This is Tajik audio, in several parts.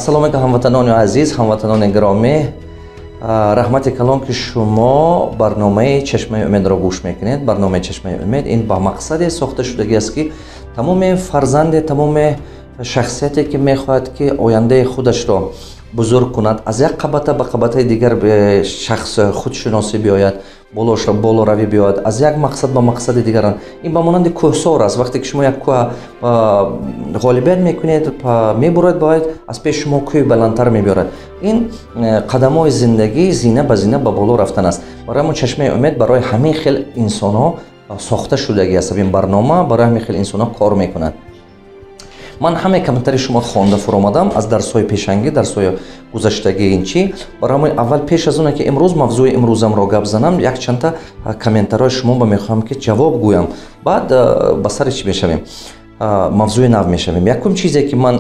салом алейкум ҳамватанони азиз, ҳамватанони гиромӣ. Раҳмати калом ки шумо барномаи Чашмаи умедро гӯш мекунед. Барномаи Чашмаи умед ин ба мақсаде сохта шудагӣ аст ки тамоми фарзанде, тамоми шахсияте ки мехоҳад ки ояндаи худашро бузург кунад, аз як қабата ба қабатаи дигар шахс худшиносӣ биёяд, болоравӣ биёяд, аз як мақсад ба мақсади дигаран. Ин ба монанди кӯҳсор аст. Вақте ки шумо як кӯҳ ғолибият мекунед, мебурад, бояд аз пеш шумо кӯҳи баландтар мебиёрад. Ин қадамои зиндагӣ зина ба зина ба боло рафтан аст. Барои мо Чашмаи умед барои ҳамин хел инсонҳо сохта шудагӣ аст. Ин барнома барои ҳамин хел инсонҳо кор мекунад. Ман ҳамаи комментари шумо хонда фуромадам аз дарсҳои пешангӣ, дарсҳои гузаштагии ин чӣ. Барои аввал пеш аз оне ки имрӯз мавзӯи имрӯзамро гап занам, як чанда комментарҳои шумо ба мехоҳам ки ҷавоб гӯям. Баъд ба сари чӣ мешавем? Мавзӯи нав мешавем. Якум чизе ки ман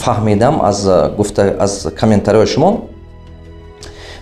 фаҳмидам аз комментариҳои шумо,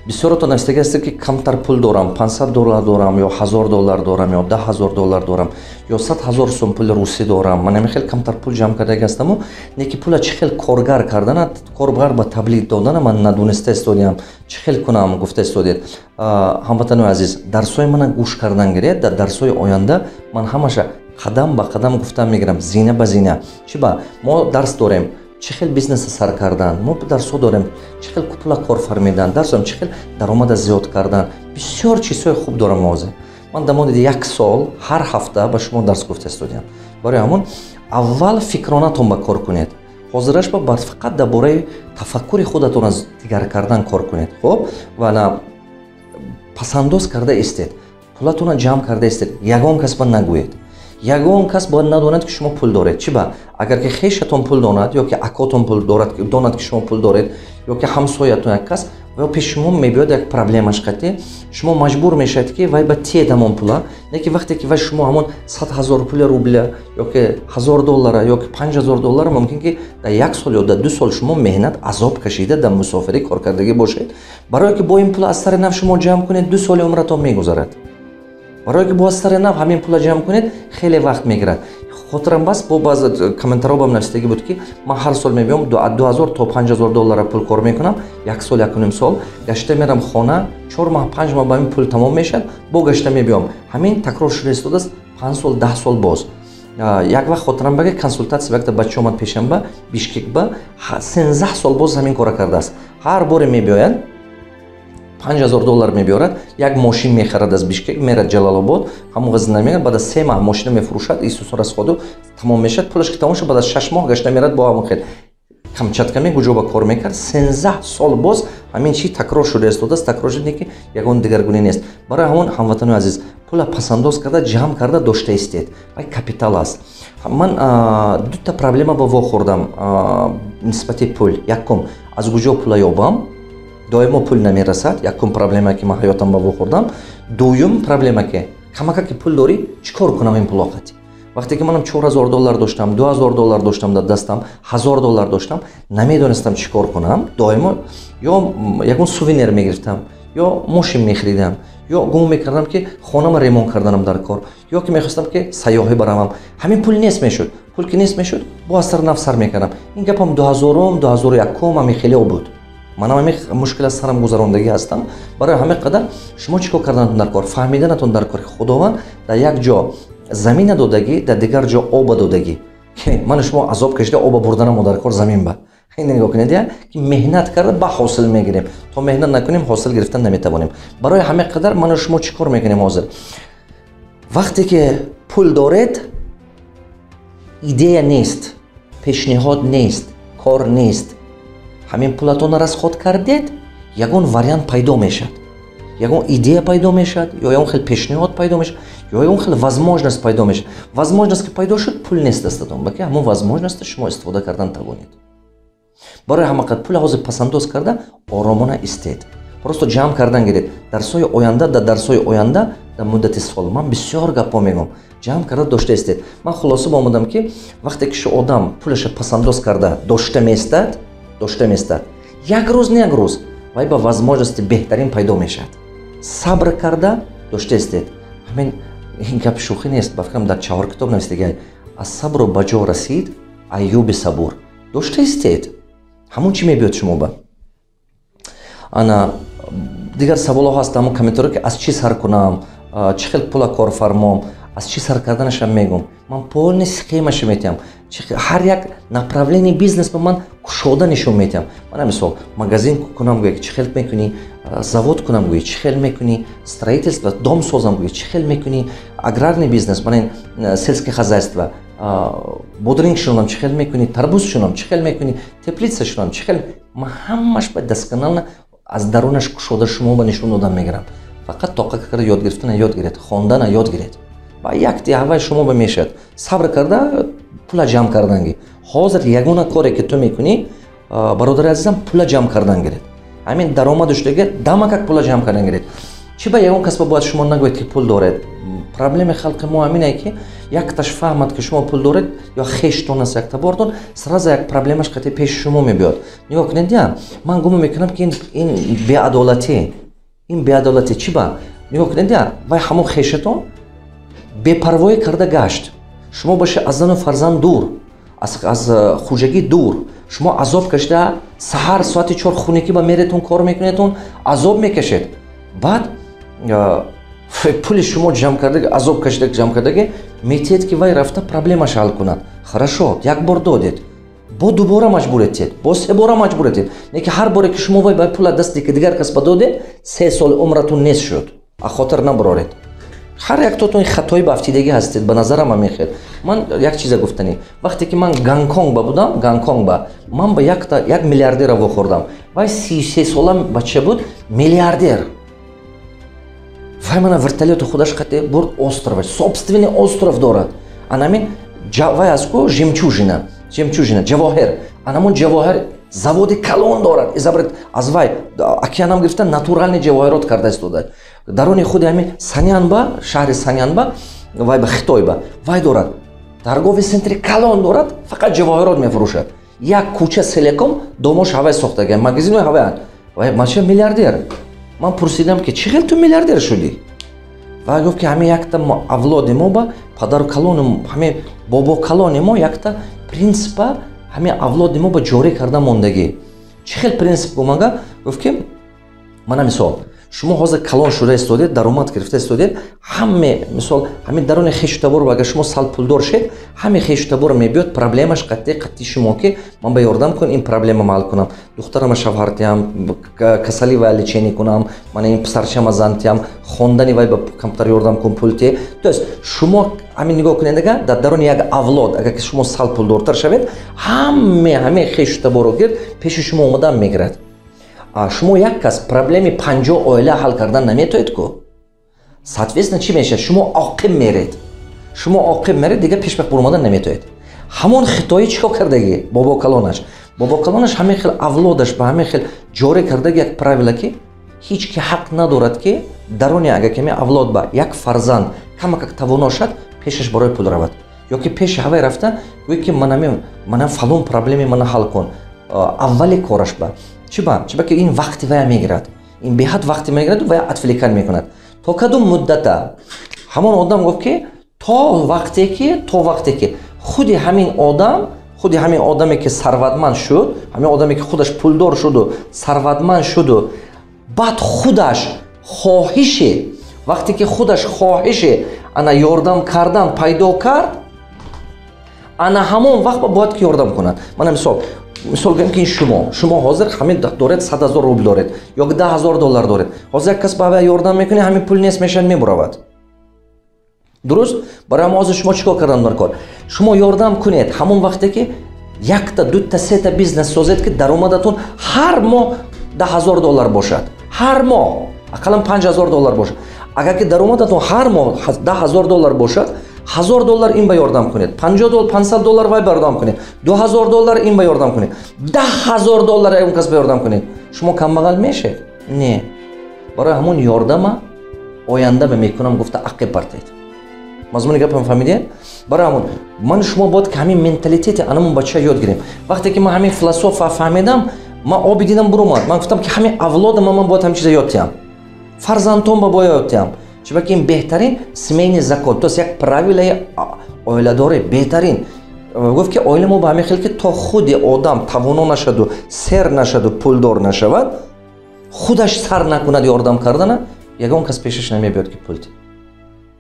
бисёротон навистагӣ ҳастед ки камтар пул дорам, $500 дорам, ё $1000 дорам, ё $10,000 дорам, ё 100,000 сум пули русӣ дорам. Ман ҳамин хел камтар пул ҷамъ кардагӣ ҳастаму неки пула чӣ хел коргар карданат, коргар ба таблиғ додана ман надониста истодиам. Чӣ хел кунам гуфта истодед. Ҳамватанони азиз, дарсҳои мана гӯш кардан гиред. Дар дарсҳои оянда ман ҳамаша қадам ба қадам гуфтан мегирам, зина ба зина. Чӣ ба мо дарс дорем, чӣ хел бизнеса сар кардан, мо дарсҳо дорем, чӣ хел пула кор фармидан, дарс дорем, чӣ хел даромада зиёд кардан. Бисёр чизҳои хуб дорам мавзӯ. Ман дар муддаи 1 сол ҳар ҳафта ба шумо дарс гуфта истодиам. Барои ҳамон аввал фикронатон ба кор кунед. Ҳозираш ба фақат дар бораи тафаккури худатон аз дигар кардан кор кунед. Хоб ва пасандоз карда истед, пулатонро ҷамъ карда истед. Ягон кас ба нагӯед. Ягон кас бояд надонад ки шумо пул доред. Чӣ ба? Агар ки хешатон пул донад, ё ки акотон пул донад ки шумо пул доред, ё ки ҳамсоятон як кас ва пеш шумо мебиёд як проблемаш қати, шумо маҷбур мешавед ки вай ба тиед ҳамон пула, не ки вақте ки вай шумо ҳамон 100,000 пули рубля, ё ки $1,000, ё ки $5,000 мумкин ки дар 1 сол ё дар 2 сол шумо меҳнат азоб кашида дар мусофирӣ коркардагӣ бошед. Барое ки бо ин пула аз сари нав шумо ҷамъ кунед, 2 соли умратон мегузарад. Барое ки бо аз сари нав ҳамин пула ҷамъ кунед, хеле вақт мегирад. Хотирам бас бо баъзе комментарҳо бам навистагӣ буд ки ман ҳар сол мебиём $2,000 то $5,000 пул кор мекунам, 1 сол 1.5 сол гашта мерам хона, 4 моҳ 5 моҳ ба ин пул тамом мешад, бо гашта мебиём. Ҳамин такрор шуда истодааст 5 сол 10 сол боз. Як вақт хотирам бага консултатсия вақта бача омад пешам ба Бишкек ба 13 сол боз ҳамин кора кардааст. Ҳар боре мебиёяд $5,000 мебиёрад, як мошин мехарад аз Бишкек, мерад Ҷалалобод, ҳамон зинда мегирад, баъд аз 3 моҳ мошина мефурӯшад, исуса расходу тамом мешад, пулаш ки тамом шад, баъд аз 6 моҳ гашта мерад бо ҳамон хел камчатка мегӯ ба кор мекард. 13 сол боз ҳамин чӣ такрор шуда истодааст, такрор шуд ки ягон дигаргунӣ нест. Барои ҳамон ҳамватанони азиз, пула пасандоз карда ҷамъ карда дошта истед. Вай капитал аст. Ман дута проблема ба вохӯрдам нисбати пул. Якум, аз куҷо пула ёбам? Доимо пул намерасад. Якум проблема ки ман ҳаётам ба вохӯрдам. Дуюм проблема ки камака ки пул дорӣ, чӣ кор кунам ин пулоқати? Вақте ки манам $4,000 доштам, $2,000 доштам дар дастам, $1,000 доштам, намедонистам чӣ кор кунам. Доимо ё ягон сувенир мегирифтам, ё мошин мехаридам, ё гумон мекардам ки хонама ремонт карданам дар кор, ё ки мехостам ки сайёҳӣ баравам. Ҳамин пул нест мешуд. Пул ки нест мешуд, бо аз сар нав сар мекардам. Ин гапам 2000, 2001 ҳамин хеле буд. Манам ҳамин мушкил аз сарам гузарондагӣ ҳастам. Барои ҳамин қадар шумо чӣ кор карданатон дар кор? Фаҳмиданатон дар кори Худованд дар як ҷо замина додагӣ, дар дигар ҷо оба додагӣ. Ману шумо азоб кашида оба бурданамо дар кор замин ба. Ин нигоҳ кунед ки меҳнат карда ба ҳосил мегирем. То меҳнат накунем, ҳосил гирифтан наметавонем. Барои ҳамин қадар ману шумо чӣ кор мекунем ҳозир? Вақте ки пул доред, идея нест, пешниҳод нест, кор нест. ҳамин пулатонро расход кардед, ягон вариант пайдо мешад. Ягон идея пайдо мешад, ё ягон хел пешниҳод пайдо мешад, ё ягон хел возможност пайдо мешад. Возможност ки пайдо шуд, пул нест дастатон, балки ҳамон возможностро шумо истифода кардан тавонед. Барои ҳамақат пул ҳозир пасандоз карда оромона истед. Просто ҷамъ кардан гиред. Дарсҳои оянда, дар дарсҳои оянда дар муддати сол ман бисёр гапҳо мегӯям. Ҷамъ карда дошта истед. Ман хулоса омадам ки вақте ки шу одам пулаша пасандоз карда дошта меистад, як рӯз не як рӯз вай ба возможности беҳтарин пайдо мешавад. Сабр карда дошта истед. Ҳамин ин гап шӯхӣ нест. Ба фикрам дар чаҳор китоб навистагӣ. Аз сабру ба ҷо расид Айюби сабур. Дошта истед. ҳамон чӣ мебиёд шумо ба ана дигар саволҳо ҳаст ҳамон комментариё ки аз чӣ сар кунам чӣ хел пула кор фармом аз чӣ сар карданашам мегум ман полни схемаша метиҳам ҳар як направлении бизнес ба ман кушода нишон метиҳам мана мисол магазин кунам гӯя чӣ хел мекунӣ завод кунам гӯя чӣ хел мекунӣ строительство дом созам гӯя чӣ хел мекунӣ аграрный бизнес мана ин сельское хозяйство бодринг шунам чӣ хел мекунӣ тарбуз шунам чӣ хел мекунӣ теплица шунам чӣ хел ман ҳамаш ба досконально аз дарунаш кушода шумо ба нишон додан мегирам фақат тоқа карда ёд гирифтана ёд гиред хондана ёд гиред ба як диҳаваи шумо ба мешад сабр карда пула ҷамъ карданги ҳозир ягона коре ки ту мекунӣ бародари азизам пула ҷамъ кардан гиред ҳамин даромаду шудага дама как пула ҷамъ кардан гиред чӣ ба ягон кас бояд шумо нагӯед ки пул доред проблеми халқи мо ҳамине ки якташ фаҳмад ки шумо пул доред ё хештон аст яктабортон сразу як проблемаш қати пеши шумо мебиёд нигоҳ кунед я ман гумон мекунам ки ин беадолатӣ чӣ ба нигоҳ кунед я вай ҳамон хешатон бепарвоӣ карда гашт шумо бошед аз зану фарзанд дур аз хуҷагӣ дур шумо азоб кашида саҳар соати 4 хунукӣ ба меретон кор мекунедтон азоб мекашед баъд пули шумо ҷамъ кардаги азоб кашида ҷамъ кардаги метиҳед ки вай рафта проблемаш ҳал кунад хорошо як бор додед бо дубора маҷбуретед бо се бора маҷбуретед не ки ҳар боре ки шумо вай ба пула дасти ки дигар кас ба додед 3 соли умратон нест шуд а хотир набароред ҳар яктотон хатои ба ҳафтидагӣ ҳастед ба назарам мехел ман як чиза гуфтанӣ вақте ки ман Гонконг будам ман ба як миллиардера вохӯрдам вай 33 сола бача буд миллиардер вай мана вертолети худаш қате бурд остров собственный остров дорад анамин вай аз ку жемчужина ҷавоҳир анамон ҷавоҳир заводи калон дорад изабред аз вай океанам гирифта натуральный ҷавоҳирот карда истода дарони худи ҳамин Санянба шаҳри Санянба вай ба Хитойба вай дорад торговый центри калон дорад фақат ҷавоҳирот мефурӯшад як кӯча селеком домош ҳавай сохтага магазинои ҳавай вай маша миллиардер ман пурсидам ки чӣ хел ту миллиардер шудӣ вай гуфт ки ҳамин якта авлоди мо ба падару калони ҳамин бобо калони мо якта принципа ҳамин авлоди мо ба ҷорӣ карда мондагӣ чӣ хел принцип гумага гуфт ки мана мисол шумо ҳозир калон шуда истодед даромад гирифта истодед ҳаме мисол ҳамин дарони хешутабор агар шумо сал пулдор шед ҳамин хешутабор мебиёд проблемаш қатъи шумо ки ман ба ёрдам кун ин проблемам ҳал кунам духтарама шавҳар тиҳам касали вай лечение кунам мана ин писарчама зан тиҳам хондани вай ба компютар ёрдам кун пул тие то есть шумо ҳамин нигоҳ кунед ага дар дарони як авлод агар ки шумо сал пулдортар шавед ҳамин хешутаборо гирд пеши шумо омадан мегирад шумо як кас проблеми 50 оила ҳал кардан наметоед ку соответственно чӣ мешавад шумо оқиб меред дига пешбах буромадан наметоед ҳамон хитоӣ чикор кардагӣ бобо калонаш ҳамин хел авлодаш ба ҳамин хел ҷорӣ кардаги як правила ки ҳеҷ ки ҳақ надорад ки дарони агар ки авлод ба як фарзанд камакак тавоно шад пешаш барои пул равад ё ки пеши ҳавай рафта гӯй ки мана фалон проблеми мана ҳал кун аввали кораш ба чӣ ба ки ин вақти вая мегирад ин беҳад вақти мегирад вая отвлекан мекунад то кадом муддата ҳамон одам гуфт ки то вақте ки худи ҳамин одаме ки сарватманд шуд ҳамин одаме ки худаш пулдор шуду сарватманд шуду баъд худаш вақте ки худаш хоҳише ана ёрдам кардан пайдо кард ана ҳамон вақт бояд ки ёрдам кунад мана мисол гӯем ки шумо ҳозир ҳамин доред 100 000 рубл доред ё $10,000 доред ҳозир як кас ба вай ёрдам мекунед ҳамин пул нест мешавад мебуравад дуруст барои ҳозир шумо чӣ кор кардан доркор шумо ёрдам кунед ҳамон вақте ки якта дута сета бизнес созед ки даромадатон ҳар моҳ $10,000 бошад ҳар моҳ ақаллан $5,000 бошад агар ки даромадатон ҳар моҳ $10,000 бошад $1,000 ин ба ёрдам кунед $500 вай ба ёрдам кунед $2,000 ин ба ёрдам кунед $10,000 ягон кас ба ёрдам кунед шумо камбағал мешед не барои ҳамон ёрдама оянда мекунам гуфта ақиб бартед мазмуни гапам фаҳмидед барои ҳамон ман шумо бояд ки ҳамин менталитети анамон бача ёд гирем вақте ки ман ҳамин философа фаҳмидам ман оби дидам буромад ман гуфтам ки ҳамин авлода ман бояд ҳамин чиза ёд тиҳам фарзандон ба бояд ёд тиҳам чунки ин беҳтарин семейный закон то есть як правилаи оиладорӣ беҳтарин гуфт ки оила мо ба ҳамин хел ки то худи одам тавоно нашаду сер нашаду пулдор нашавад, худаш сар накунад ёрдам кардана, ягон кас пешаш намебиёд ки пул ди.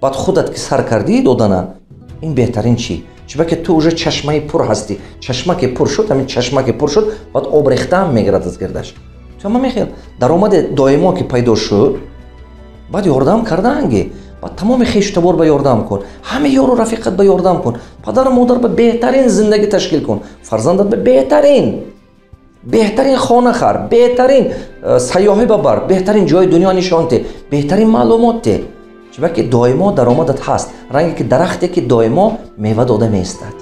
баъд худат ки сар кардии додана, ин беҳтарин чӣ? чиба ки ту уже чашмаи пур ҳастӣ, чашма ки пур шуд, ҳамин чашма ки пур шуд, баъд об рехтаам мегирад аз гирдаш. ту ҳама мехел даромади доимо ки пайдо шуд, баъд ёрдам кардаанги, баъд тамоми хештабор ба ёрдам кун, ҳама ёру рафиқат ба ёрдам кун, падару модар ба беҳтарин зиндагӣ ташкил кун, фарзандат ба беҳтарин хона хар, беҳтарин сайёҳӣ бабар, беҳтарин ҷои дунё нишон де, беҳтарин маълумот де. чиба ки доимо даромадат ҳаст, ранге ки дарахте ки доимо мева дода меистад.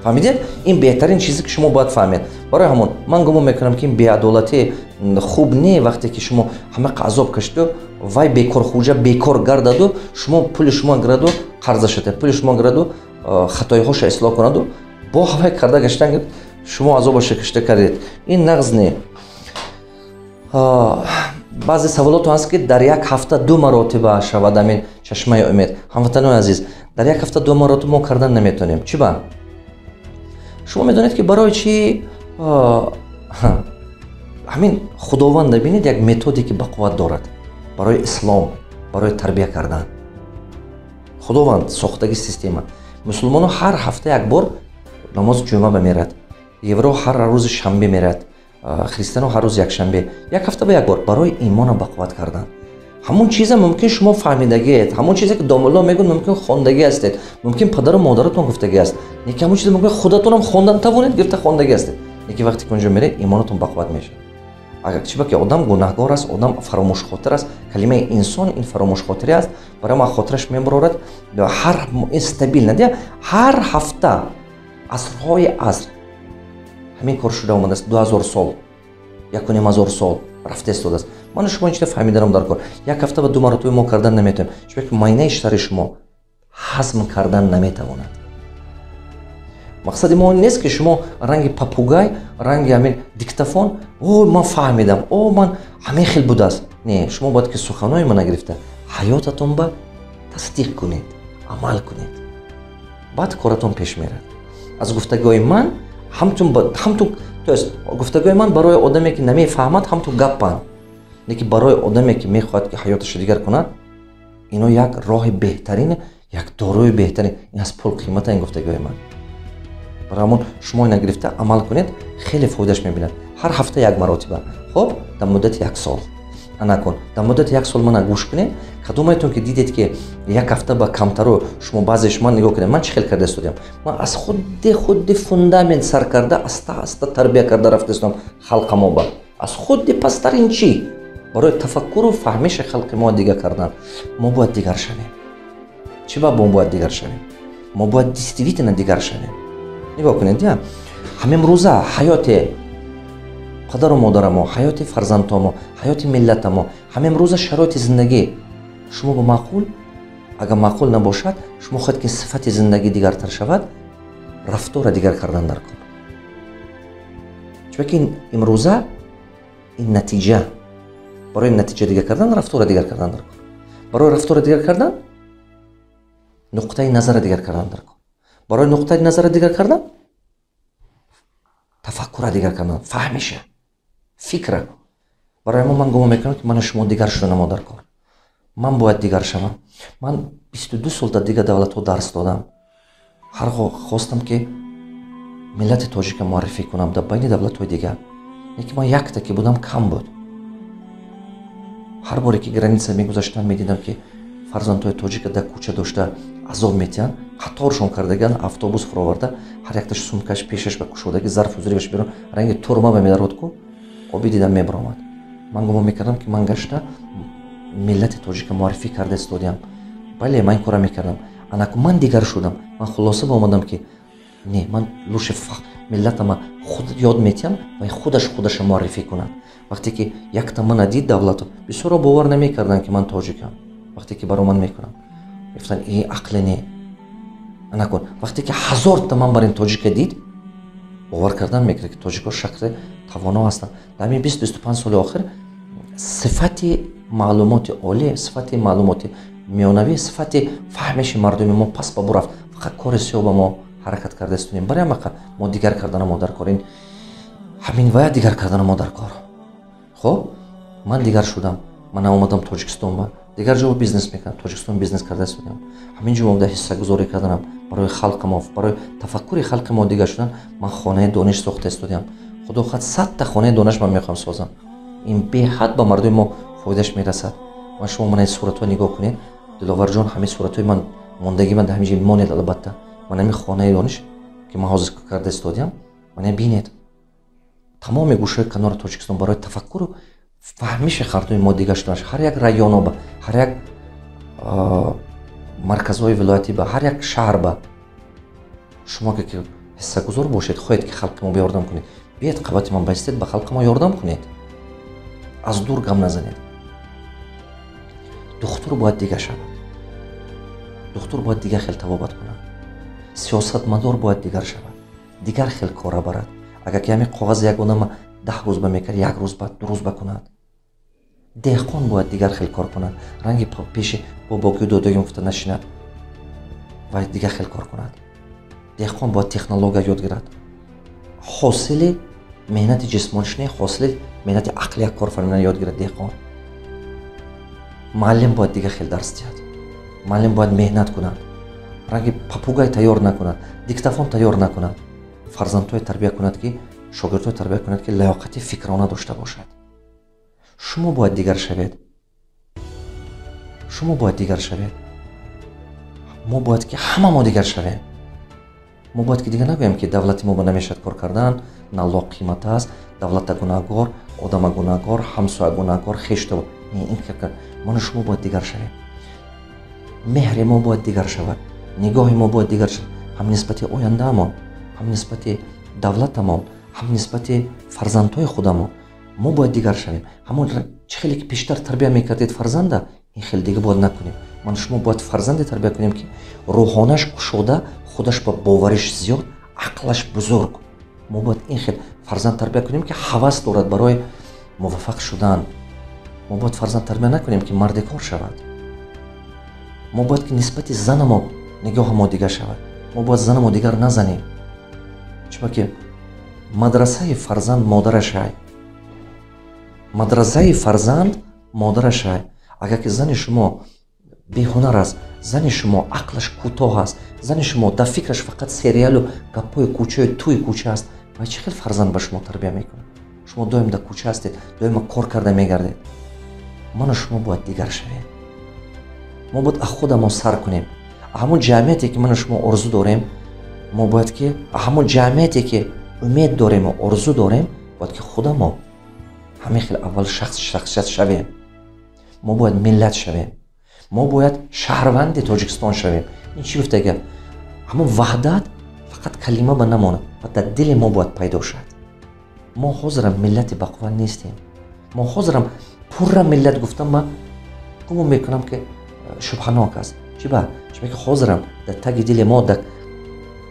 фаҳмидед? ин беҳтарин чизе ки шумо бояд фаҳмед. барои ҳамон ман гумон мекунам ки ин беадолатӣ хуб не, вақте ки шумо ҳама азоб кашиду, вай бекорхӯҷа бекор гардаду, шумо пули шумо гираду қарза шуде, пули шумо гираду хатоиҳоша ислоҳ кунаду, бо ҳавай карда гаштан шумо азобаша кашида кардед. ин нағз не. баъзе саволот ҳаст ки дар як ҳафта 2 маротиба шавад амин чашмаи умед. ҳамватанони азиз, дар як ҳафта 2 маротиба мо кардан наметонем. Чиба? шумо медонед ки барои чӣ ҳамин худованд бинед як методе ки бақувват дорад барои ислом, барои тарбия кардан. худованд сохтаги система. мусулмоно ҳар ҳафта як бор намози ҷумъа ба мерад, евро ҳар рӯзи шанбе мерад, христиано ҳар рӯзи якшанбе, як ҳафта ба як бор барои имона бақувват кардан. ҳамон чиза мумкин шумо фаҳмидагиед, ҳамон чизе ки домулло мегӯяд мумкин хондагӣ ҳастед, мумкин падару модаратон гуфтагӣ аст, неки ҳамон чизе мумкин худатонам хондан тавонед гирифта хондагӣ ҳастед, неки вақте ки онҷо меред имонатон бақувват мешавад. агар чиба ки одам гунаҳгор аст, одам фаромӯшхотир аст, калимаи инсон ин фаромӯшхотирӣ аст, барои ма хотираш мебарорад, ҳар ин стабил надия, ҳар ҳафта асрҳои аср ҳамин кор шуда омадааст. 2000 сол, 1500 сол рафта истодааст. ману шумо ин чизе фаҳмидарам дар кор. як ҳафта ба 2 маротиба мо кардан наметавонем, чиба ки майнаи сари шумо ҳазм кардан наметавонад. мақсади мо ин нест ки шумо ранги папугай, ранги ҳамин диктофон, о ман фаҳмидам, о ман ҳамин хел будааст. Не, шумо бояд ки суханои мана гирифта ҳаётатон ба тасдиқ кунед, амал кунед, баъд коратон пеш мерад. аз гуфтагӯи ман ҳамтун то есть гуфтагӯи ман барои одаме ки намефаҳмад ҳамтун гаппанд, неки барои одаме ки мехоҳад ки ҳаёташро дигар кунад, ино як роҳи беҳтарин, як дорои беҳтарин, ин аз пул қимата ин гуфтагӯи ман. барои ҳамон шумо ина гирифта амал кунед, хеле фоидаш мебинад. ҳар ҳафта як маротиба, хоб дар муддати 1 сол анакун, дар муддати 1 сол мана гӯш кунед. кадомаитон ки дидед ки як ҳафта ба камтару шумо баъзе шумо нигоҳ кунед, ман чӣ хел карда истодам, ман аз худи фундамент сар карда аста тарбия карда рафта истодам халқи мо ба аз худи пастарин чӣ барои тафаккуру фаҳмиши халқи мо дигар кардан. мо бояд дигар шавем. чӣ ба мо бояд дигар шавем? мо бояд действительно дигар шавем. нигоҳ кунед, я ҳамимрӯза ҳаёти падару модарамо, ҳаёти фарзандомо, ҳаёти миллатамо, ҳамимрӯза шароити зиндагӣ шумо ба маъқул, агар маъқул набошад, шумо хоҳед ки сифати зиндагӣ дигартар шавад, рафтора дигар кардан дар кор. чунки ки имрӯза ин натиҷа, барои натиҷа дигар кардан, рафтора дигар кардан дар кор. барои рафтора дигар кардан, нуқтаи назара дигар кардан дар кор. барои нуқтаи назара дигар кардан, тафаккура дигар кардан, фаҳмиша, фикра. барои мо ман гумон мекунам ки ману шумо дигар шудамо дар кор. ман бояд дигар шавам. ман 22 сол дар дигар давлатҳо дарс додам. ҳар хостам ки миллати тоҷика муаррифӣ кунам дар байни давлатҳои дигар. неки ман якта ки будам кам буд. ҳар боре ки граница мегузаштам медидам ки фарзандҳои тоҷика дар кӯча дошта азоб метиҳанд, қаторшон кардаган автобус фуроварда, ҳар якташ сумкаш пешаш ба кушодаги зарфу зурибаш берун, ранги турма ба медарод ку оби дидам мебаромад. ман гумон мекардам ки ман гашта миллати тоҷика муаррифӣ карда истодиам. бале ман ин кора мекардам. анаку ман дигар шудам. ман хулоса ба омадам ки не, ман лӯши миллатама худ ёд метиҳам ва худаша муаррифӣ кунад. вақте ки якта мана дид давлато, бисёро бовар намекарданд ки ман тоҷикам. вақте ки баро ман мекунам, гуфтан ин ақли не. анакун, вақте ки 1000 та ман бар ин тоҷика дид, бовар кардан мекард ки тоҷико шахси тавоно ҳастанд. дар ин 20-25 соли охир сифати маълумоти олӣ, сифати маълумоти миёнавӣ, сифати фаҳмиши мардуми мо пас ба бо рафт. фақат кори сиёҳ ба мо ҳаракат карда истодем. Барои ҳамақа мо дигар кардана мо дар кор, ин ҳамин вая дигар кардана мо дар кор. хоб ман дигар шудам, ман омадам Тоҷикистон, ба дигар ҷо бизнес мекардам, Тоҷикистон бизнес карда истодем. ҳамин ҷо омада ҳиссагузорӣ карданам барои халқи мо, барои тафаккури халқи мо дигар шудан. ман хонаи дониш сохта истодем. худо хат 100 та хонаи дониш ман мехоҳам созам. ин беҳад ба мардуми мо фоидаш мерасад. ман шумо мана ин суратҳо нигоҳ кунед. Диловарҷон ҳамин суратҳои ман мондагӣ ман дар ҳамин ҷо монед. албатта ман ҳамин хонаи дониш ки ман ҳозир карда истодем, ман бинед тамоми гӯшаҳои канори Тоҷикистон барои тафаккуру фаҳмиши хардуи мо дигар шуданаш. ҳар як районо ба ҳар як марказҳои вилоятӣ ба ҳар як шаҳр ба шумо ки ҳиссагузор бошед, хоҳед ки халқи мо ёрдам кунед, биед қабати ман байстед, ба халқи мо ёрдам кунед, аз дур гам назанед. духтур бояд дигар шавад, духтур бояд дигар хел тавобат кунад, сиёсатмадор бояд дигар шавад, дигар хел кора барад. агар ки ҳамин коғази як одама 10 рӯз ба мекард, 1 рӯз ба 2 рӯз ба кунад. деҳқон бояд дигар хел кор кунад, ранги пеши бобогию додагӣ муфта нашинад, бояд дигар хел кор кунад. деҳқон бояд технология ёд гирад. ҳосили меҳнати ҷисмониш не, ҳосили меҳнати ақли як корфармони ёд гирад деҳқон. муаллим бояд дигар хел дарс диҳад, муаллим бояд меҳнат кунад, ранги папугай тайёр накунад, диктофон тайёр накунад, фарзандҳои тарбия кунад ки шогирдҳои тарбия кунад ки лаёқати фикрона дошта бошад. шумо бояд дигар шавед, шумо бояд дигар шавед. мо бояд ки ҳама мо дигар шавем. мо бояд ки дигар нагӯем ки давлати мо ба намешад кор кардан, налог қимат аст, давлата гунаҳгор, одама гунаҳгор, ҳамсоя гунаҳгор, хешто ин кардан. мана шумо бояд дигар шавем. меҳри мо бояд дигар шавад, нигоҳи мо бояд дигар шавад, ҳам нисбати ояндаамон, ҳам нисбати давлатамон, ҳам нисбати фарзандҳои худамон мо бояд дигар шавем. ҳамон чӣ хеле ки пештар тарбия мекардед фарзанда, ин хел дигар бояд накунем. ман шумо бояд фарзанде тарбия кунем ки рӯҳонаш кушода, худаш ба бовариш зиёд, ақлаш бузург. мо бояд ин хел фарзанд тарбия кунем ки ҳавас дорад барои муваффақ шудан. мо бояд фарзанд тарбия накунем ки марди кор шавад. мо бояд ки нисбати занамо нигоҳамо дигар шавад. мо бояд занамо дигар назанем. чунки ки мадрасаи фарзанд модарашай, мадрасаи фарзанд модарашай. агар ки зани шумо беҳунар аст, зани шумо ақлаш кӯтоҳ аст, зани шумо дар фикраш фақат сериалу гапҳои кӯчаи тӯи кӯча аст, ва чӣ хел фарзанд ба шумо тарбия мекунад? шумо доим дар кӯча ҳастед, доимо кор карда мегардед. мана шумо бояд дигар шавем. мо бояд аз худамо сар кунем. ҳамон ҷамъияте ки ману шумо орзу дорем, мо бояд ки ҳамон ҷамъияте ки умед дорему орзу дорем, бояд ки худамо ҳамин хел аввал шахсият шавем. мо бояд миллат шавем. мо бояд шаҳрванди Тоҷикистон шавем. ин чӣ гуфта гап? ҳамон ваҳдат фақат калима ба намонад, ва дар дили мо бояд пайдо шавад. мо ҳозирам миллати бақувват нестем. мо ҳозирам пурра миллат гуфтам ба гумон мекунам ки шубҳанок аст. чӣ ба? чунки ки ҳозирам дар таги дили мо, дар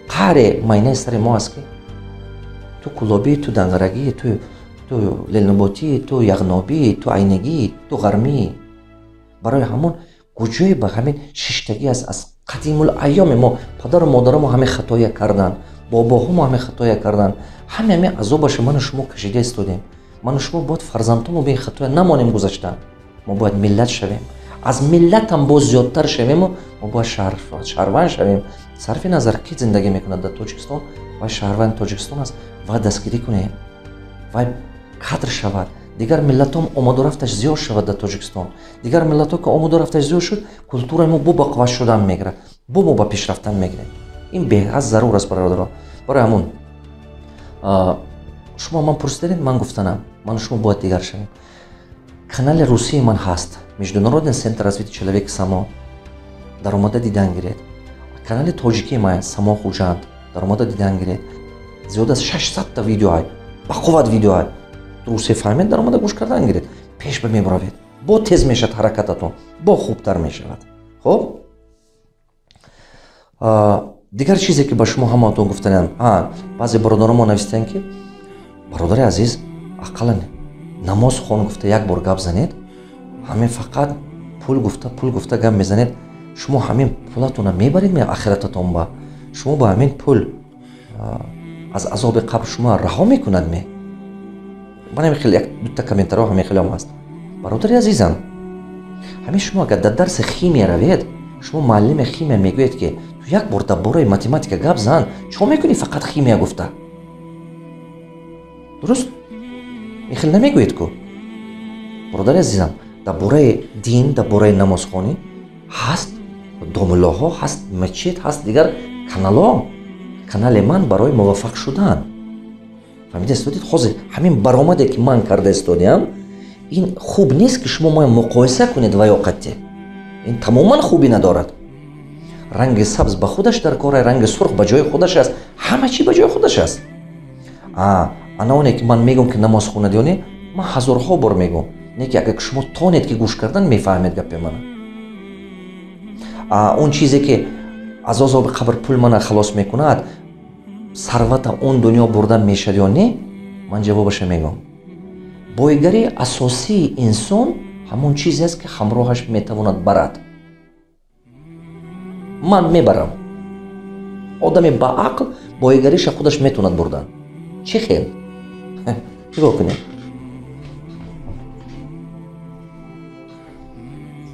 қаъри майнаи сари мо аст ки ту кулобӣ, ту дангарагӣ, ту лелноботӣ, ту яғнобӣ, ту айнагӣ, ту ғармӣ. барои ҳамон гуҷои ба ҳамин шиштагӣ аст. аз қадимул айёми мо падару модарамо ҳамин хатоя кардан, бобоҳомо ҳамин хатоя кардан, ҳамин азобаша ману шумо кашида истодем. ману шумо бояд фарзандҳомо ба ин хатоя намонем гузашта. мо бояд миллат шавем. аз миллатам боз зиёдтар шавему, мо бояд шаҳрванд шавем. сарфи назар ки зиндагӣ мекунад дар Тоҷикистон, вай шаҳрванди Тоҷикистон аст, вай дастгирӣ кунем, вай кадр шавад. дигар миллатҳом омадурафташ зиёд шавад дар Тоҷикистон. дигар миллатҳо ки омадурафташ зиёд шуд, культураи мо бо ба қувват шудан мегирад, бо мо ба пеш рафтан мегирад. ин беҳад зарур аст бародаро. барои ҳамон шумо ман пурсидед, ман гуфтанам, ману шумо бояд дигар шавем. канали русии ман ҳаст, международный центр развития человека само, дар омада дидан гиред. канали тоҷикии ман само хуҷанд, дар омада дидан гиред. зиёд аз 600 та видеоай, бақувват видеоай русия фаҳмед, дар омада гӯш кардан гиред. пеш ба мебаровед, бо тез мешавад ҳаракататон, бо хубтар мешавад. хоб дигар чизе ки ба шумо ҳамаатон гуфтанам, баъзе бародаромо навистанд ки бародари азиз, ақаллан намоз хон гуфта як бор гап занед, ҳамин фақат пул гуфта гап мезанед, шумо ҳамин пулатона мебаред ме ахирататон ба شما با همین پول از عذاب قبر شما رها میکنند. من همین خیلی دو تا کامنتر ها همین خیلی هم هست. برادر عزیزم، همین شما اگر در درس خیمی روید، شما معلم خیمی میگوید که تو یک بار در باره ماتماتیک گپ زن، چون میکنی فقط خیمی گفته؟ درست؟ این خیلی نمیگوید که. برادر عزیزم، در باره دین، در باره نمازخوانی هست، دوملاها هست، مسجد هست، دیگر کانال من برای موفق شدن. فهمیده استودید؟ خوزه همین برآمده که من کرده استودیم، این خوب نیست که شما ما مقایسه کنید و یاقته. این تماما خوبی ندارد. رنگ سبز به خودش در کار، رنگ سرخ به جای خودش است، همه چی به جای خودش است. انا اونه که من میگم که نماز خوندیونی، من هزارها بار میگم، نه که اگر شما تانید که گوش کردن میفهمید گپ من. اون چیزی که از عذاب قبر پول من خلاص میکند، ثروت اون دنیا بردن میشد یا نه؟ من جوابش میگم. بایگری اساسی انسان همون چیزی است که همراهش میتواند برد. من میبرم. آدم با عقل بایگریش خودش میتواند بردن. چی خیل؟ نگاه کنید.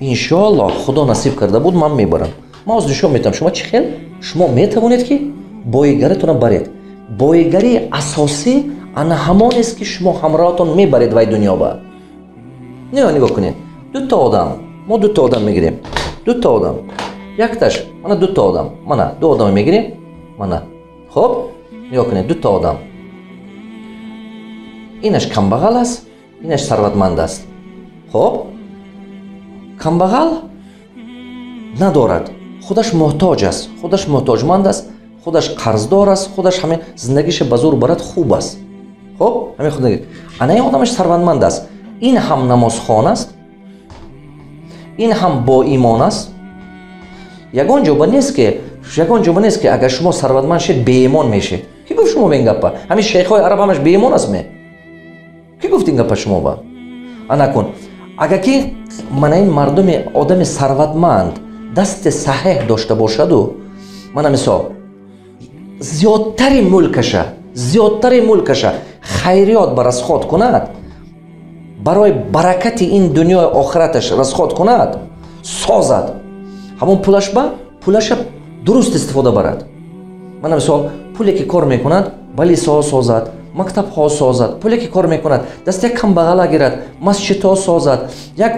انشاءالله خدا نصیب کرده بود من میبرم. من از نشون میتونم. شما چی خیل؟ شما میتوانید که بایگریتون برید. بایگری اساسی انا همان است که شما همراهتون میبرید وای دنیا با. نگاه کنید. دو تا آدم، ما دو تا آدم میگیریم. دو تا آدم. یک تاش، من دو تا آدم. من دو آدم میگیریم. من. خب؟ نگاه کنید. دو تا آدم. اینش کمبغل است، اینش ثروتمند است. خب؟ کمبغل ندارد. خودش محتاج است. خودش محتاجمند است. خودش قرضدار است. خودش همه زندگیش به زور برد خوب است. خب؟ همین خود نگید. این آدمش ثروتمند است. این هم نمازخوان است. این هم با ایمان است. یگان جواب نیست که اگر شما ثروتمند شید بی ایمان میشید. کی گفت شما به این گپا؟ همین شیخ‌های عرب همش بی ایمان است. کی گفت این گپا شما با؟ انا کن. اگر که من این مردم آدم ثروتمند دست صحیح داشته باشد و من مثلا زیادتر ملکش خیریات بر رسخات کند، برای برکت این دنیا آخرتش رسخات کند، سازد، همون پولش درست استفاده برد. من مثلا پولی که کار میکند بلی سازد، مکتب ها سازد، پولی که کار میکند دست یک کم بغل گیرد، مسجد ها سازد، یک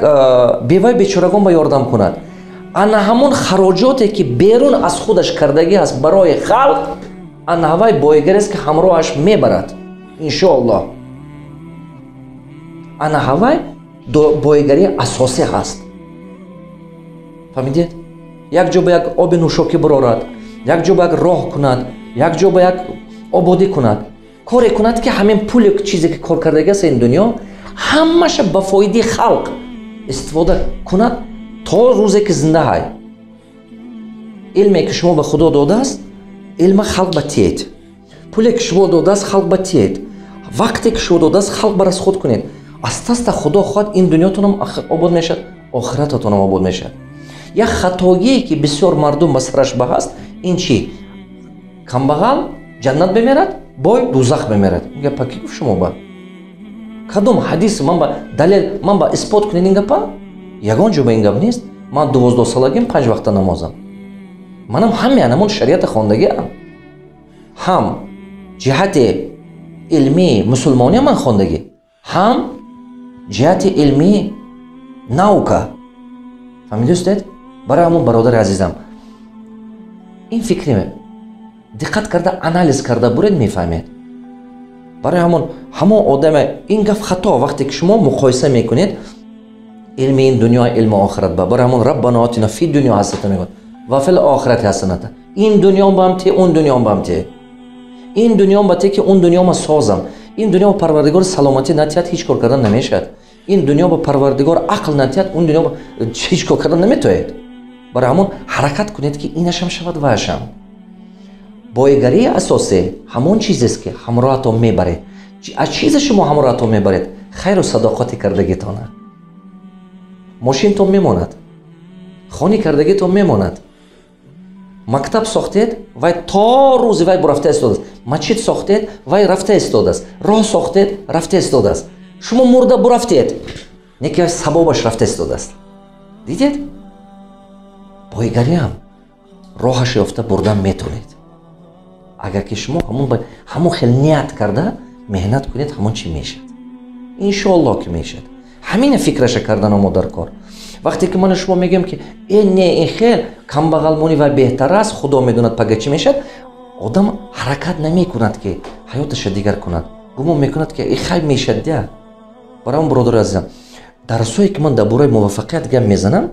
بیوه بیچارگان به یاردم کند. انا همون خراجاتی که بیرون از خودش کردگی است برای خلق، انا هوای بایگر است که همراهش میبرد. انشاءالله انا هوای بایگری اساسی هست. فهمیدید؟ یک جا به یک آب نوشاکی برارد، یک جا به یک راه کند، یک جا به یک آبادی کند، کاری کند که همین پول چیزی که کار کردگی است این دنیا همش به فایده خلق استفاده کند تا روزی که زنده های. علمی که شما به خدا داده است، علم خلق بتید. پولی که شما داده است خلق بتید. وقتی که شما داده است خلق بر از خود کنید. از دست خدا خود این دنیاتون هم آباد میشد، آخرتتون هم آباد میشد. یک خطایی که بسیار مردم به سرش به هست، این چی؟ کمبغل جنت بمیرد، بای دوزخ بمیرد. میگه پاکی گفت شما با کدوم حدیث من با دلیل من با اثبات کنید این گپا؟ یگان جو به این گپ نیست. من 12 سالگیم 5 وقت نمازم. منم همون شریعت خواندگی هم جهت علمی مسلمانی من خواندگی، هم جهت علمی نوکا. فهمیدید؟ برای همون برادر عزیزم این فکری دقت کرده انالیز کرده برید میفهمید. برای همون آدم این گفت خطا وقتی که شما مقایسه میکنید علم این دنیا علم آخرت با. برای همون ربنا آتینا فی دنیا حسنه میگن و فی الاخرت حسنه. این دنیا با هم تی، اون دنیا با هم تی. این دنیا با تی که اون دنیا ما سازم. این دنیا با پروردگار سلامتی نتیت هیچ کار کردن نمیشد. این دنیا با پروردگار عقل نتیت اون دنیا با هیچ کار کردن نمیتوید. برای همون حرکت کنید که اینش هم شود و هشم. بایگری اساسی همون چیزی است که همراهتون میبرید. از چیز شما همراهتون میبرید خیر و صداقتی کردگیتونه. ماشینتون میماند، خانی کردگیتون میماند، мактаб сохтед, вай то рӯзи вай рафта истодааст. Масҷид сохтед, вай рафта истодааст. Роҳ сохтед, рафта истодааст. Шумо мурда бурафтед, неки вай сабобаш рафта истодааст. Дидед? Бойгариам роҳаш ёфта бурдан метавонед. Агар ки шумо ҳамон хел ният карда меҳнат кунед, ҳамон чӣ мешад. Иншоаллоҳ ки мешад. ҳамина фикраша кардану мо дар кор. вақте ки ману шумо мегӯем ки не ин хел камбағалмонӣ ва беҳтар аст, худо медонад пага чӣ мешад, одам ҳаракат намекунад ки ҳаёташа дигар кунад. гумон мекунад ки ин хай мешад да. барои бародари азизам, дарсое ки ман дар бораи муваффақият гап мезанам,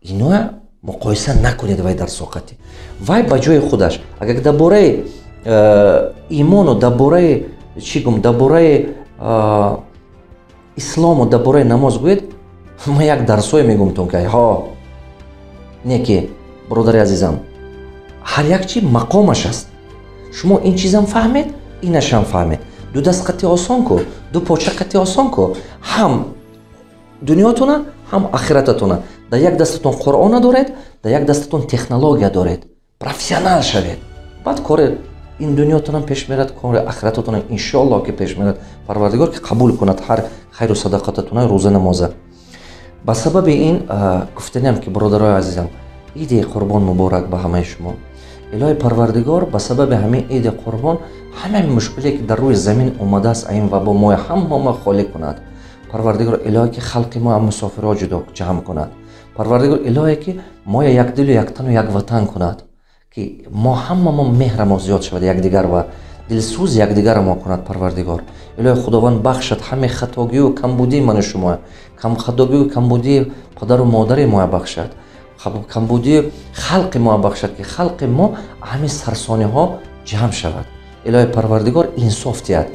иноя муқоиса накунед вай дар соқати. Вай ба ҷои худаш. Агар дар бораи имону, дар бораи чӣ гум, дар бораи ислому, дар бораи намоз гӯед, ма як дарсое мегӯмтон ки ҳо не ки бародари азизам, ҳар як чӣ мақомаш аст. шумо ин чизам фаҳмед, инашам фаҳмед. ду даст қати осон ку, ду поча қати осон ку. ҳам дунётона, ҳам ахирататона. дар як дастатон қуръона доред, дар як дастатон технология доред. профессионал шавед. баъд кори ин дунётонам пеш мерад, кори ахирататонам иншоаллоҳ ки пеш мерад. парвардигор ки қабул кунад ҳар хайру садақататона, рӯза намоза. ба сабаби ин гуфтаниам ки бародарои азизам, иди қурбон муборак ба ҳамаи шумо. илоҳи парвардигор ба сабаби ҳамин иди қурбон ҳамаи мушкиле ки дар рӯи замин омадааст, аин вабо моя ҳамаҳома холӣ кунад. парвардигор илоҳе ки халқи мо аз мусофирҳо ҷудо ҷамъ кунад. парвардигор илоҳе ки моя якдилу яктану якватан кунад, ки мо ҳамамо меҳрамо зиёд шавад якдигар ва дилсӯз якдигарамо кунад. парвардигор илоҳи худованд бахшад ҳамаи хатогию камбудии ману шумо, хатогию камбудии падару модари мо бахшад, камбудии халқи мо бахшад, ки халқи мо ҳамаи сарсониҳо ҷамъ шавад. илоҳи парвардигор инсоф диҳад.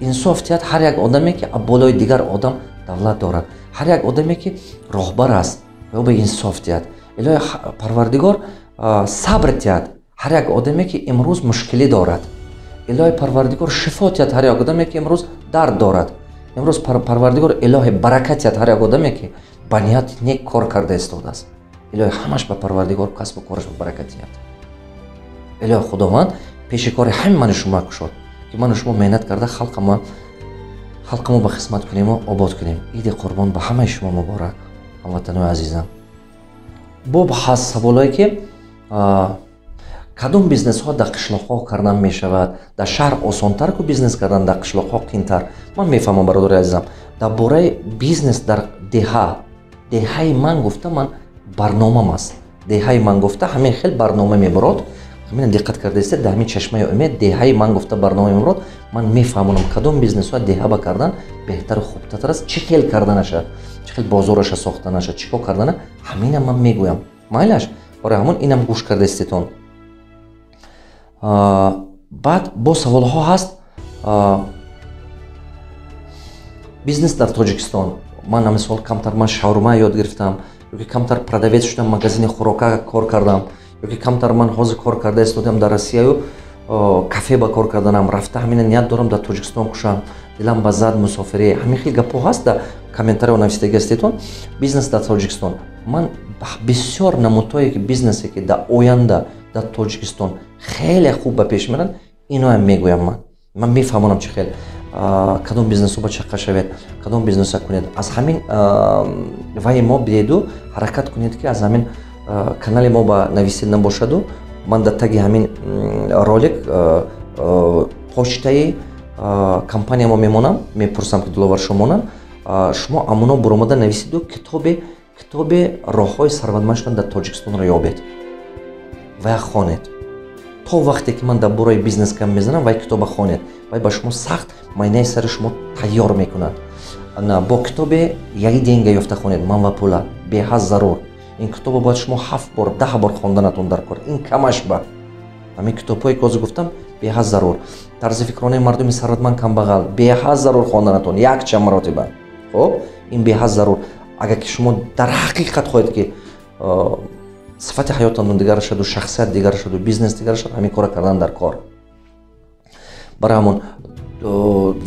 инсоф диҳад ҳар як одаме ки аз болои дигар одам давлат дорад, ҳар як одаме ки роҳбар аст, ё ба инсоф диҳад. илоҳи парвардигор сабр диҳад ҳар як одаме ки имрӯз мушкилӣ дорад. илоҳи парвардигор шифо диҳад ҳар як одаме ки имрӯз дард дорад. имрӯз парвардигор илоҳи баракат диҳад ҳар як одаме ки ба ният нек кор карда истодааст. илоҳи ҳамаш ба парвардигор касбу кораш ба баракат диҳад. илоҳи худованд пеши кори ҳамин ману шумо кушод, ки ману шумо меҳнат карда халқамо ба хизмат кунему, обод кунем. иди қурбон ба ҳамаи шумо муборак, ҳамватанои азизам. боб ҳаст саволое ки кадом бизнесҳо дар қишлоқҳо кардан мешавад, дар шаҳр осонтар ку бизнес кардан, дар қишлоқҳо қиинтар. ман мефаҳмам бародари азизам, дар бораи бизнес дар деҳаи ман гуфта ман барномам аст. деҳаи ман гуфта ҳамин хел барнома мебарод. ҳамина диққат кардаистед, дар ҳамин чашмаи умед деҳаи ман гуфта барнома мебарод. ман мефаҳмонам кадом бизнесҳо деҳа ба кардан беҳтару хубтар аст, чӣ хел карданаша, чӣ хел бозораша сохтанаша, чӣ кор кардана, ҳамина ман мегӯям. майлаш барои ҳамон инам гӯш кардаистетон. баъд бо саволҳо ҳаст. бизнес дар Тоҷикистон. ман мисол камтар ман шаурма ёд гирифтам, ёки камтар продавец шудам, магазини хӯрока кор кардам, ёки камтар ман ҳозир кор карда истодам дар Россияю кафе ба кор карданам, рафта ҳамина ният дорам дар Тоҷикистон кушам, дилам ба зад мусофирӣ. ҳамин хел гапҳо ҳаст дар комментариҳо нависидаги ҳастетон. бизнес дар Тоҷикистон. ман бисёр намудҳое ки бизнесе ки дар оянда дар Тоҷикистон хеле хуб ба пеш мерад, иноам мегӯям. ман мефаҳмонам чӣ хел кадом бизнесо ба чақа шавед, кадом бизнеса кунед. аз ҳамин ваи мо биеду ҳаракат кунед ки аз ҳамин канали мо ба нависид набошаду. ман дар таги ҳамин ролик почтаи компания мо мемонам, мепурсам ки диловар шумонам. шумо амуно буромада нависиду китоби роҳҳои сарватманд шудан дар Тоҷикистонро ёбед ва хонед. то вақте ки ман дар бораи бизнес гап мезанам, вай китоба хонед. вай ба шумо сахт майнаи сари шумо тайёр мекунад. бо китобе як денга ёфта хонед, ман ва пула беҳад зарур. ин китобо бояд шумо 7 бор 10 бор хонданатон дар кор. ин камаш ба ҳамин китобҳое ки ҳозир гуфтам беҳад зарур. тарзи фикронаи мардуми сарватманд камбағал беҳад зарур хонданатон якчанд маротиба. хоб ин беҳад зарур. агар ки шумо дар ҳақиқат хоҳед ки сифати ҳаётатон дигар шаду, шахсият дигар шаду, бизнес дигар шаду, ҳамин кора кардан дар кор. барои ҳамон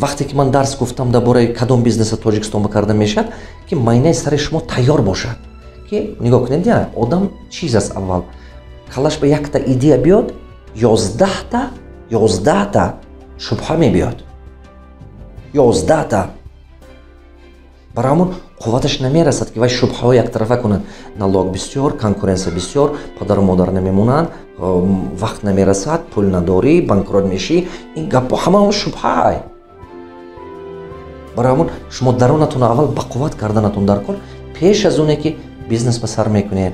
вақте ки ман дарс гуфтам дар бораи кадом бизнеса Тоҷикистон ба карда мешавад, ки майнаи сари шумо тайёр бошад, ки нигоҳ кунед, одам чиз аст. аввал калаш ба якта идея биёд 11 шубҳа мебиёд. 11 барои ҳамон қувваташ намерасад ки вай шубҳаҳо яктарафа кунад. Налог бисёр, конкуренсия бисёр, падару модар намемонанд, вақт намерасад, пул надорӣ, банкрот мешӣ. Ин гапҳо ҳамаҳо шубҳаай. барои ҳамон шумо дарунатонро аввал ба қувват карданатон дар кор, пеш аз оне ки бизнес ба сар мекунед.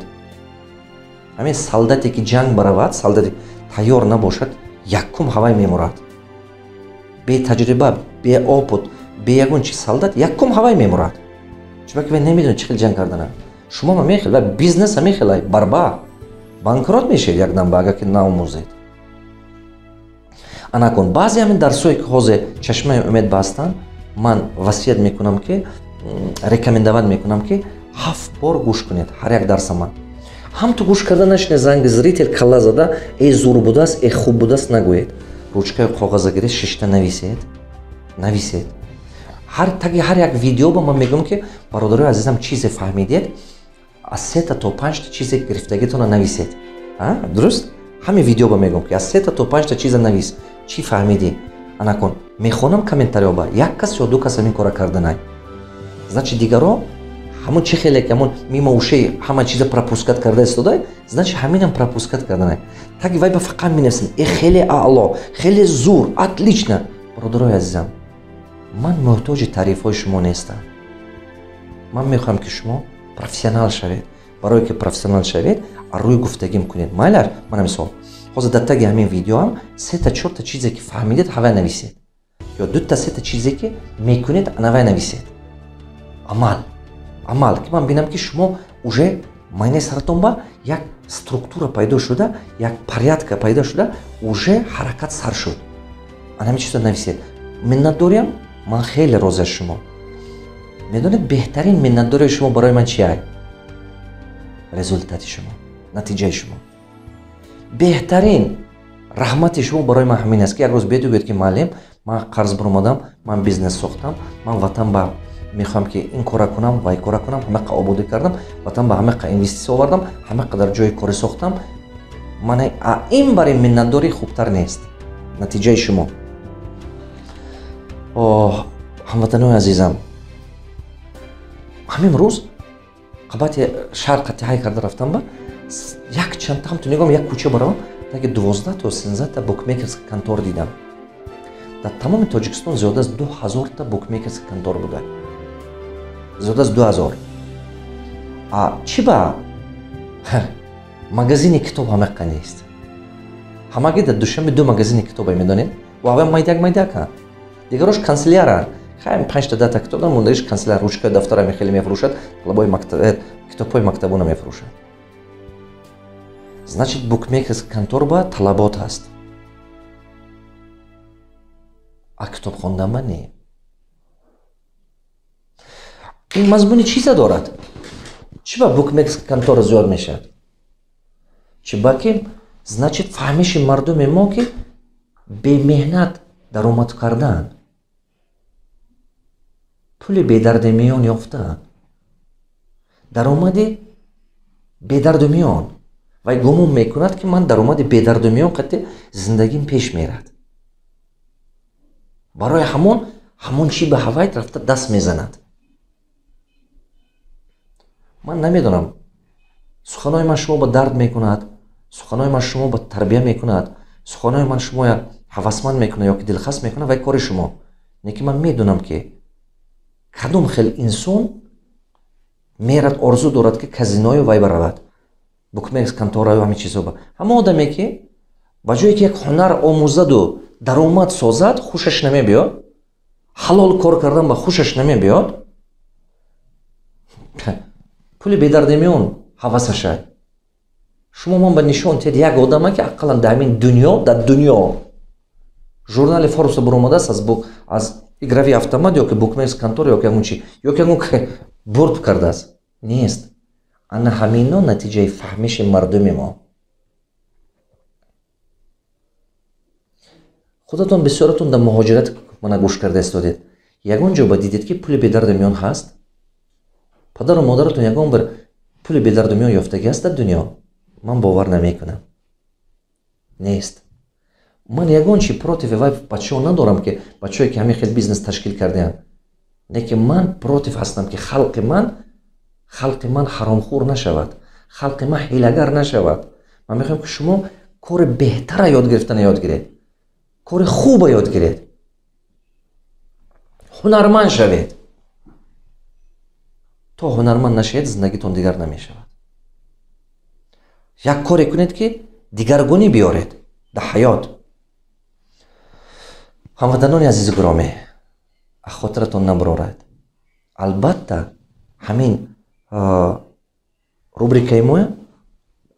ҳамин солдате ки ҷанг баравад, солдате тайёр набошад, якум ҳавай мемурад. бетаҷриба, беопут, беягон чи солдат якум ҳавай мемурад. чунки вай намедонад чӣ хел ҷанг кардана. шумо ма мехел ва бизнес ҳам мехелай барба. банкрот мешед якдам ба агар ки наомӯзед. анакун баъзе ҳамин дарсҳое ки ҳозир чашмаи умед бастанд, ман васият мекунам ки рекомендовать мекунам ки 7 бор гӯш кунед ҳар як дарса ман. ҳам ту гӯш карда нашне занги зрител калла зада зур будааст, хуб будааст нагӯед. ручкаи коғаза гиред шишта нависед. таги ҳар як видео ба ман мегӯям ки бародарои азизам чизе фаҳмидед, аз 3 то 5 чизе гирифтагитона нависед. дуруст? ҳамин видео ба мегӯям ки аз 3 то 5 чиза навис. Чӣ фаҳмидӣ? Анакун мехонам комментариё ба як кас ё ду кас ҳамин кора карданай. Значи дигаро ҳамон чӣ хеле ки ҳамон мимо ушаи ҳама чиза пропускат карда истодай, значи ҳаминам пропускат карданай. Таги вай ба фақат менависем хеле аъло, хеле зур, отлично. Бародарои азизам, ман муҳтоҷи таърифҳои шумо нестам. ман мехоҳам ки шумо профессионал шавед. барое ки профессионал шавед, рӯй гуфтагим кунед. Майлар, мана мисол ҳозир дар таги ҳамин видеоам 3-4 чизе ки фаҳмидед ҳавай нависед. ё 2-3 чизе ки мекунед навай нависед. амал ки ман бинам ки шумо уже майнаи саратон ба як структура пайдо шуда, як порядка пайдо шуда, уже ҳаракат сар шуд. ҳамин чиза нависед. миннатдориам, ман хеле розӣ аз шумо. медонед беҳтарин миннатдории шумо барои ман чи ай? результати шумо, натиҷаи шумо. беҳтарин раҳмати шумо барои ман ҳамин аст ки як рӯз беду гӯед ки маълим, ман қарз буромадам, ман бизнес сохтам, ман ватан ба мехоҳам ки ин кора кунам, вай кора кунам, ҳамақа ободӣ кардам, ватан ба ҳамақа инвестисия овардам, ҳамақа дар ҷои корӣ сохтам. ман ин бари миннатдорӣ хубтар нест. натиҷаи шумо. ҳамватанои азизам, ҳамин рӯз қабати шаҳр қаттиҳай карда рафтам ба як чанд ҳам ту нигоҳ як кӯча баравам, таги 12 то 13 та букмекерски контор дидам. дар тамоми Тоҷикистон зиёда аз 2000 та букмекерски контор буда. зиёда аз 2000. чӣ ба магазини китоб ҳамақа нест. ҳамаги дар душанбе 2 магазини китобе медонед? ва ҳава майдак-майдака. дигарош канцеляран. хайм 5-10 та китоб мондаиш канцеляр ручкаи дафтара мехели мефурӯшад, талабои мактаб китобҳои мактабона мефурӯшад. значит букмекерски контор ба талабот аст. китоб хондан ба не. ин мазмуни чиза дорад. чӣ ба букмекерски контор зиёд мешавад? чӣ ба ки значит фаҳмиши мардуми мо ки бемеҳнат даромад кардан, пули бедардимиён ёфтан, даромади бедардумиён. вай гумон мекунад ки ман даромади бедардумиён қатъи зиндагим пеш мерад. барои ҳамон чӣ ба ҳавай рафта даст мезанад. ман намедонам суханои ман шумо ба дард мекунад, суханои ман шумо ба тарбия мекунад, суханои ман шумо ҳавасманд мекунад ё ки дилхас мекунад, вай кори шумо. неки ман медонам ки кадом хел инсон мерад орзу дорад ки казинои вай баравад, букмекерски контораю ҳамин чизо ба ҳама одаме ки ба ҷое ки як ҳунар омӯзаду даромад созад, хушаш намебиёд, ҳалол кор кардан ба хушаш намебиёд, пули бедардимиён ҳавасашай. шумо ман ба нишон тед як одама ки ақаллан дар ҳамин дар дунё журнали Форбса буромадааст аз играви автомат ё ки букмекерски контор ё ки ягон чи ё ки ягон бурд кардааст. нест. ана ҳамино натиҷаи фаҳмиши мардуми мо. худатон бисёратон дар муҳоҷират мана гӯш карда истодед. ягон ҷо ба дидед ки пули бедардумиён ҳаст? падару модаратон ягон бир пули бедардумиён ёфтагӣ аст дар дунё? ман бовар намекунам. нест. Ман ягон чи против вай бачаҳо надорам, ки бачаҳое ки ҳамин хел бизнес ташкил кардаанд. Лекин ман против ҳастам, ки халқи ман ҳаромхӯр нашавад, халқи ман ҳилагар нашавад. Ман мехоҳам, ки шумо кори беҳтара ёд гирифтана ёд гиред, кори хуба ёд гиред, ҳунарманд шавед. То ҳунарманд нашавед, зиндагитон дигар намешавад. як коре кунед, ки дигаргунӣ биёред дар ҳаёт. ҳамватанони азизи гиромӣ, хотиратон набурорад. Албатта ҳамин рубрикаи мо,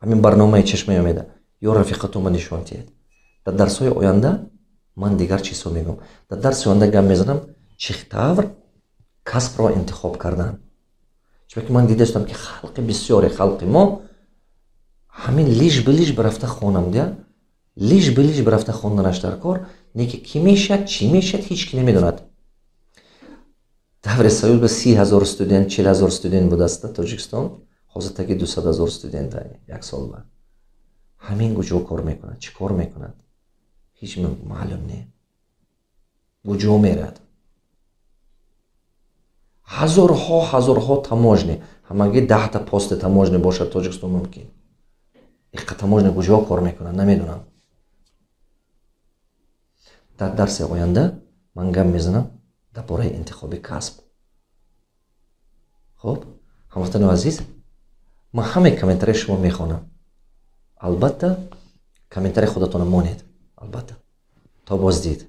ҳамин барномаи чешмаи умеда ё рафиқатон ба нишон диҳед. Дар дарсҳои оянда ман дигар чизҳо мегӯям. Дар дарси оянда гап мезанам чӣ тавр касбро интихоб кардан. чунки ман дидастам, ки халқи бисёре, халқи мо ҳамин лиш би лиш бирафта хонамда, лиш би лиш бирафта хонданаш дар кор, неки кӣ мешад, чӣ мешад, ҳеҷ ки намедонад. даври союз ба 30,000 студент, 40,000 студент будааст дар Тоҷикистон, ҳозир таки 200,000 студент як сол баъд. ҳамин куҷо кор мекунад, чӣ кор мекунад, ҳеҷ маълум не. куҷо мерад? ҳазорҳо таможни, ҳамаги 10 та пости таможни бошад Тоҷикистон мумкин. иққа таможни куҷо кор мекунад, намедонам. дар дарси оянда ман гап мезанам дар бораи интихоби касб. хуб, ҳамватанони азиз, ман ҳамаи комментарияи шумо мехонам. албатта комментарияи худатонро монед. албатта. То боздид.